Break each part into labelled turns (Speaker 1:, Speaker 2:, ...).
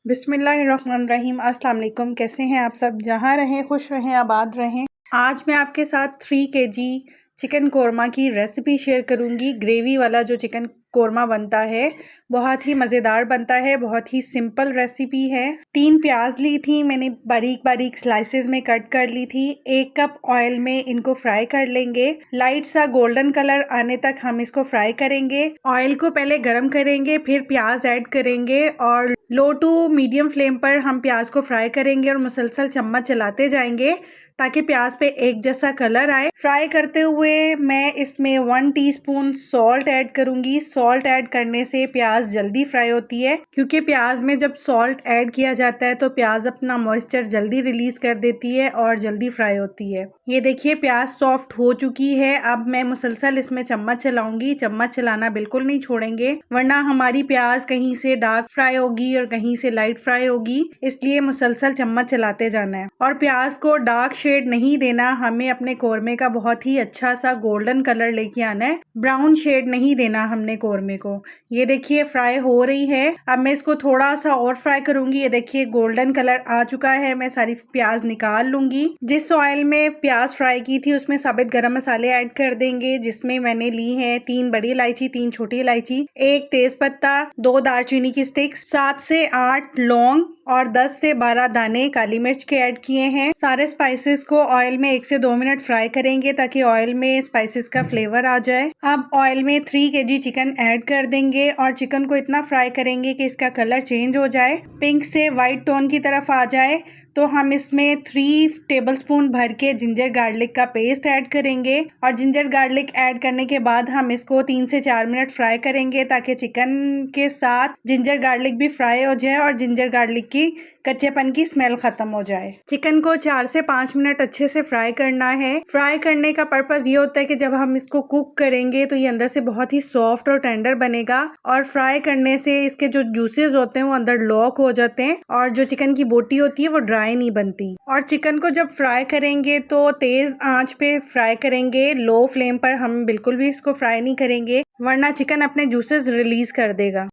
Speaker 1: बिस्मिल्लाहिर्रहमानिर्रहीम। अस्सलाम वालेकुम। कैसे हैं आप सब? जहाँ रहें खुश रहें, आबाद रहें। आज मैं आपके साथ 3 केजी चिकन कोरमा की रेसिपी शेयर करूंगी। ग्रेवी वाला जो चिकन कोरमा बनता है बहुत ही मज़ेदार बनता है, बहुत ही सिंपल रेसिपी है। 3 प्याज ली थी मैंने, बारीक बारीक स्लाइसेस में कट कर ली थी। 1 कप ऑयल में इनको फ्राई कर लेंगे। लाइट सा गोल्डन कलर आने तक हम इसको फ्राई करेंगे। ऑयल को पहले गरम करेंगे, फिर प्याज ऐड करेंगे और लो टू मीडियम फ्लेम पर हम प्याज को फ्राई करेंगे और मुसलसल चम्मच चलाते जाएंगे ताकि प्याज पे एक जैसा कलर आए। फ्राई करते हुए मैं इसमें 1 टीस्पून सॉल्ट ऐड करूंगी। सॉल्ट ऐड करने से प्याज जल्दी फ्राई होती है, क्योंकि प्याज में जब सॉल्ट ऐड किया जाता है तो प्याज अपना मॉइस्चर जल्दी रिलीज कर देती है और जल्दी फ्राई होती है। ये देखिए प्याज सॉफ्ट हो चुकी है। अब मैं मुसलसल इसमें चम्मच चलाऊंगी। चम्मच चलाना बिल्कुल नहीं छोड़ेंगे, वरना हमारी प्याज कहीं से डार्क फ्राई होगी और कहीं से लाइट फ्राई होगी। इसलिए मुसलसल चम्मच चलाते जाना है। और प्याज को डार्क शेड नहीं देना, हमें अपने कोरमे का बहुत ही अच्छा सा गोल्डन कलर लेके आना है। ब्राउन शेड नहीं देना हमने कोरमे को। ये देखिए फ्राई हो रही है। अब मैं इसको थोड़ा सा और फ्राई करूंगी। ये देखिए गोल्डन कलर आ चुका है। मैं सारी प्याज निकाल लूंगी। जिस ऑयल में प्याज फ्राई की थी उसमें साबित गरम मसाले ऐड कर देंगे, जिसमें मैंने ली है 3 बड़ी इलायची, 3 छोटी इलायची, 1 तेज पत्ता, 2 दालचीनी की स्टिक्स, 7 से 8 लौंग और 10 से 12 दाने काली मिर्च के ऐड किए हैं। सारे स्पाइसेस को ऑयल में 1 से 2 मिनट फ्राई करेंगे ताकि ऑयल में स्पाइसेस का फ्लेवर आ जाए। अब ऑयल में 3 केजी चिकन ऐड कर देंगे और चिकन को इतना फ्राई करेंगे कि इसका कलर चेंज हो जाए, पिंक से वाइट टोन की तरफ आ जाए। तो हम इसमें 3 टेबलस्पून भर के जिंजर गार्लिक का पेस्ट ऐड करेंगे और जिंजर गार्लिक ऐड करने के बाद हम इसको 3 से 4 मिनट फ्राई करेंगे ताकि चिकन के साथ जिंजर गार्लिक भी फ्राई हो जाए और जिंजर गार्लिक की कच्चेपन की स्मेल खत्म हो जाए। चिकन को 4 से 5 मिनट अच्छे से फ्राई करना है। फ्राई करने का पर्पस ये होता है कि जब हम इसको कुक करेंगे तो ये अंदर से बहुत ही सॉफ्ट और टेंडर बनेगा और फ्राई करने से इसके जो जूसेस होते हैं वो अंदर लॉक हो जाते हैं और जो चिकन की बोटी होती है वो ड्राई नहीं बनती। और चिकन को जब फ्राई करेंगे तो तेज आंच पे फ्राई करेंगे। लो फ्लेम पर हम बिल्कुल भी इसको फ्राई नहीं करेंगे, वरना चिकन अपने जूसेस रिलीज कर देगा।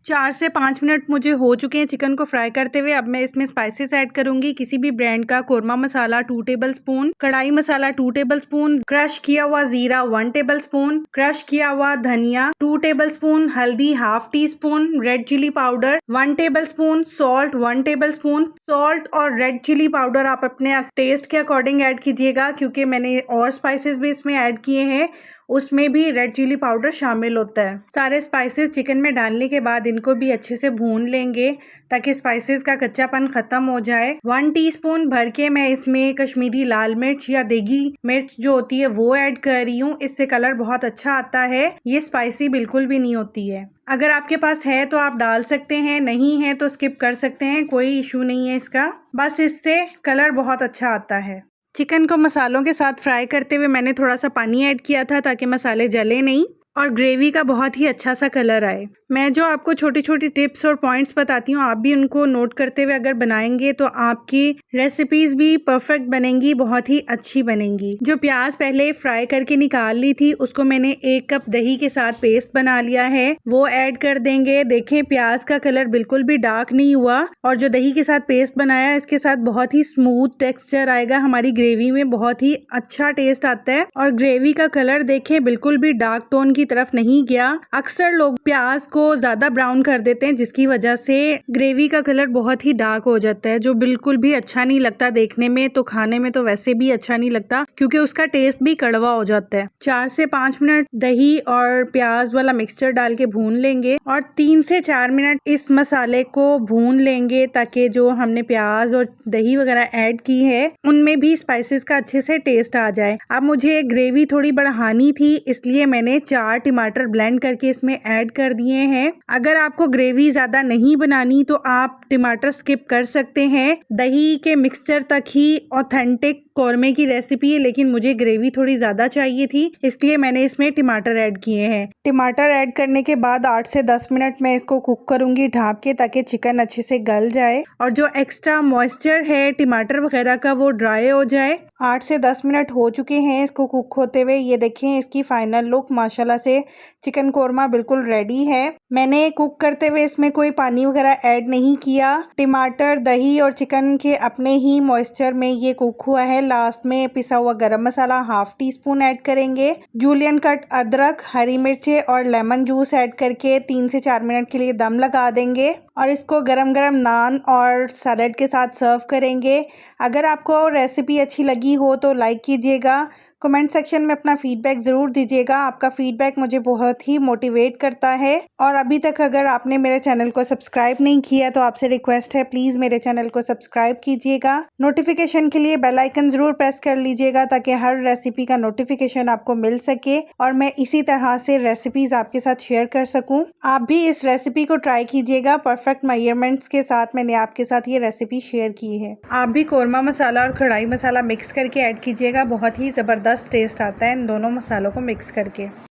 Speaker 1: 4 से 5 मिनट मुझे हो चुके हैं चिकन को फ्राई करते हुए। अब मैं इसमें स्पाइसेस ऐड करूंगी। किसी भी ब्रांड का कोरमा मसाला 2 टेबलस्पून, कढ़ाई मसाला 2 टेबलस्पून, क्रश किया हुआ जीरा 1 टेबलस्पून, क्रश किया हुआ धनिया 2 टेबलस्पून, हल्दी half teaspoon, red chilli powder 1 tablespoon, salt 1 tablespoon. Salt और रेड चिली पाउडर आप अपने टेस्ट के अकॉर्डिंग ऐड कीजिएगा, क्योंकि मैंने और स्पाइसेस भी इसमें ऐड किए हैं, उसमें भी रेड चिली पाउडर शामिल होता है। सारे स्पाइसेस चिकन में डालने के बाद इनको भी अच्छे से भून लेंगे ताकि स्पाइसेस का कच्चापन खत्म हो जाए। 1 टीस्पून भर के मैं इसमें कश्मीरी लाल मिर्च या देगी मिर्च जो होती है वो ऐड कर रही हूँ। इससे कलर बहुत अच्छा आता है। ये स्पाइसी बिल्कुल भी नहीं होती है। अगर आपके पास है तो आप डाल सकते हैं, नहीं है तो स्किप कर सकते हैं, कोई इशू नहीं है इसका। बस इससे कलर बहुत अच्छा आता है। चिकन को मसालों के साथ फ्राई करते हुए मैंने थोड़ा सा पानी ऐड किया था ताकि मसाले जले नहीं और ग्रेवी का बहुत ही अच्छा सा कलर आए। मैं जो आपको छोटी छोटी टिप्स और पॉइंट्स बताती हूँ, आप भी उनको नोट करते हुए अगर बनाएंगे तो आपकी रेसिपीज भी परफेक्ट बनेंगी, बहुत ही अच्छी बनेंगी। जो प्याज पहले फ्राई करके निकाल ली थी उसको मैंने 1 कप दही के साथ पेस्ट बना लिया है, वो ऐड कर देंगे। देखें प्याज का कलर बिल्कुल भी डार्क नहीं हुआ और जो दही के साथ पेस्ट बनाया इसके साथ बहुत ही स्मूथ टेक्सचर आएगा। हमारी ग्रेवी में बहुत ही अच्छा टेस्ट आता है और ग्रेवी का कलर देखें बिल्कुल भी डार्क टोन की तरफ नहीं गया। अक्सर लोग प्याज को ज्यादा ब्राउन कर देते हैं जिसकी वजह से ग्रेवी का कलर बहुत ही डार्क हो जाता है, जो बिल्कुल भी अच्छा नहीं लगता देखने में, तो खाने में तो वैसे भी अच्छा नहीं लगता क्योंकि उसका टेस्ट भी कड़वा हो जाता है। 4 से 5 मिनट दही और प्याज वाला मिक्सचर डाल के भून लेंगे और 3 से 4 मिनट इस मसाले को भून लेंगे ताकि जो हमने प्याज और दही वगैरह ऐड की है उनमें भी स्पाइसेस का अच्छे से टेस्ट आ जाए। अब मुझे ग्रेवी थोड़ी बढ़ानी थी, इसलिए मैंने 4 टमाटर ब्लेंड करके इसमें ऐड कर दिए हैं। अगर आपको ग्रेवी ज्यादा नहीं बनानी तो आप टमाटर स्किप कर सकते हैं। दही के मिक्सचर तक ही ऑथेंटिक कौरमे की रेसिपी है, लेकिन मुझे ग्रेवी थोड़ी ज़्यादा चाहिए थी, इसलिए मैंने इसमें टमाटर ऐड किए हैं। टमाटर ऐड करने के बाद 8 से 10 मिनट मैं इसको कुक करूँगी ढाँप के, ताकि चिकन अच्छे से गल जाए और जो एक्स्ट्रा मॉइस्चर है टमाटर वगैरह का वो ड्राई हो जाए। 8 से 10 मिनट हो चुके हैं इसको कुक होते हुए। ये देखें इसकी फाइनल लुक, माशाल्लाह से चिकन कोरमा बिल्कुल रेडी है। मैंने कुक करते हुए इसमें कोई पानी वगैरह ऐड नहीं किया। टमाटर, दही और चिकन के अपने ही मॉइस्चर में ये कुक हुआ है। लास्ट में पिसा हुआ गरम मसाला हाफ टी स्पून ऐड करेंगे। जूलियन कट अदरक, हरी मिर्चें और लेमन जूस ऐड करके 3 से 4 मिनट के लिए दम लगा देंगे और इसको गरम गरम नान और सैलड के साथ सर्व करेंगे। अगर आपको रेसिपी अच्छी लगी हो तो लाइक कीजिएगा, कमेंट सेक्शन में अपना फीडबैक ज़रूर दीजिएगा। आपका फीडबैक मुझे बहुत ही मोटिवेट करता है। और अभी तक अगर आपने मेरे चैनल को सब्सक्राइब नहीं किया तो आपसे रिक्वेस्ट है, प्लीज़ मेरे चैनल को सब्सक्राइब कीजिएगा। नोटिफिकेशन के लिए बेल आइकन ज़रूर प्रेस कर लीजिएगा, ताकि हर रेसिपी का नोटिफिकेशन आपको मिल सके और मैं इसी तरह से रेसिपीज़ आपके साथ शेयर कर सकूँ। आप भी इस रेसिपी को ट्राई कीजिएगा। परफेक्ट मेजरमेंट्स के साथ मैंने आपके साथ ये रेसिपी शेयर की है। आप भी कोरमा मसाला और कढ़ाई मसाला मिक्स करके ऐड कीजिएगा, बहुत ही ज़बरदस्त टेस्ट आता है इन दोनों मसालों को मिक्स करके।